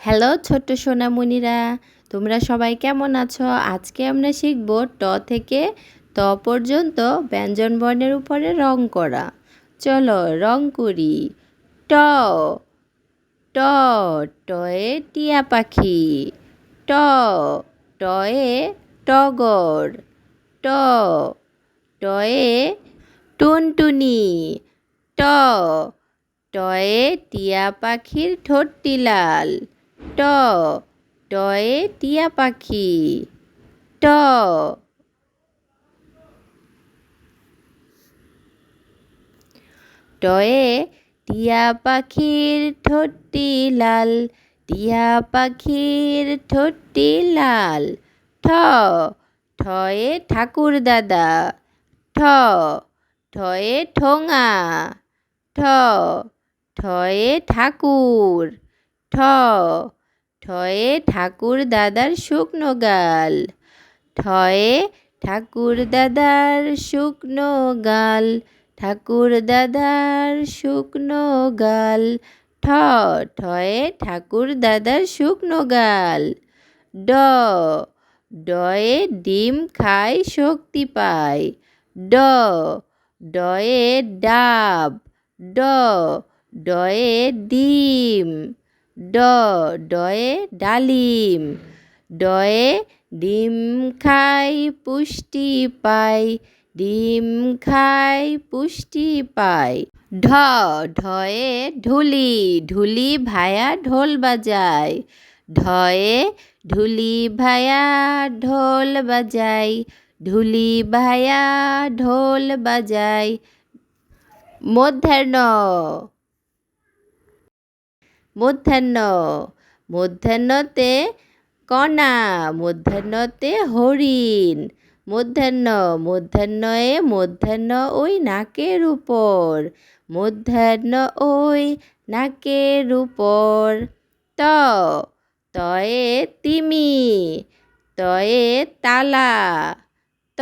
Hello ছোট্ট সোনামণিরা, তোমরা সবাই কেমন আছো? আজকে আমরা শিখব ট থেকে ত পর্যন্ত ব্যঞ্জন বর্ণের উপরে রং করা। চলো রং করি। ট ট টয়ে টিয়া পাখি, ট টয়ে টগর, ট টয়ে টুনটুনি, ট টয়ে টিয়া পাখির ঠোঁটটি লাল, ট টয়ে টিয়া পাখি, ট টয়ে টিয়া পাখির ঠোঁটটি লাল, টিয়া পাখির ঠোঁটটি লাল, ঠ ঠয়ে ঠাকুর দাদা, ঠ ঠয়ে ঠোঙা, ঠ ঠয়ে ঠাকুর, ঠ ঠয়ে ঠাকুর দাদার শুকনো গাল, ঠয়ে ঠাকুর দাদার শুকনো গাল, ঠাকুর দাদার শুকনো গাল, ঠ ঠয়ে ঠাকুর দাদার শুকনো গাল, ড ডয়ে ডিম খায় শক্তি পায়, ড ডয়ে ডাব, ড ডয়ে ডিম, ড ডয়ে ডালিম, ডয়ে ডিম খাই পুষ্টি পাই, ডিম খাই পুষ্টি পাই, ঢ ঢয়ে ঢুলি, ঢুলি ভায়া ঢোল বাজায়, ঢয়ে ঢুলি ভায়া ঢোল বাজায়, ঢুলি ভায়া ঢোল বাজায়, মধ্যাহ্ন মধ্যাহ্ন মধ্যাহ্নতে কণা, মধ্যাহ্নতে হরিণ, মধ্যাহ্ন মধ্যাহ্নয়ে মধ্যাহ্ন ওই নাকের উপর, মধ্যাহ্ন ওই নাকের উপর, ত তয়ে তিমি, তয়ে তালা, ত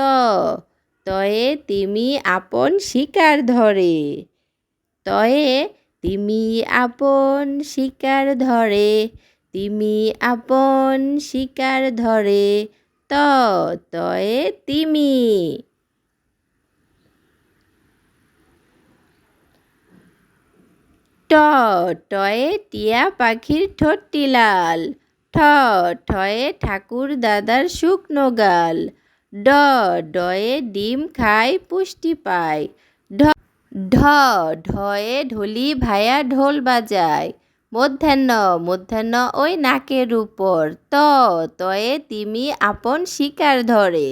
তয়ে তিমি আপন শিকার ধরে, তয়ে তিমি আপন শিকার ধরে, তিমি আপন শিকার ধরে, ত তয়ে তিমি, ট টয়ে টিয়া পাখির ঠোঁটটি লাল, ঠ ঠয়ে ঠাকুর দাদার শুকনো গাল, ড ডয়ে ডিম খায় পুষ্টি পায়, ঢ ঢয়ে ঢুলি ভায়া ঢোল বাজায়, মধ্যাহ্ন মধ্যাহ্ন ওই নাকের উপর, ত তয়ে তিমি আপন শিকার ধরে।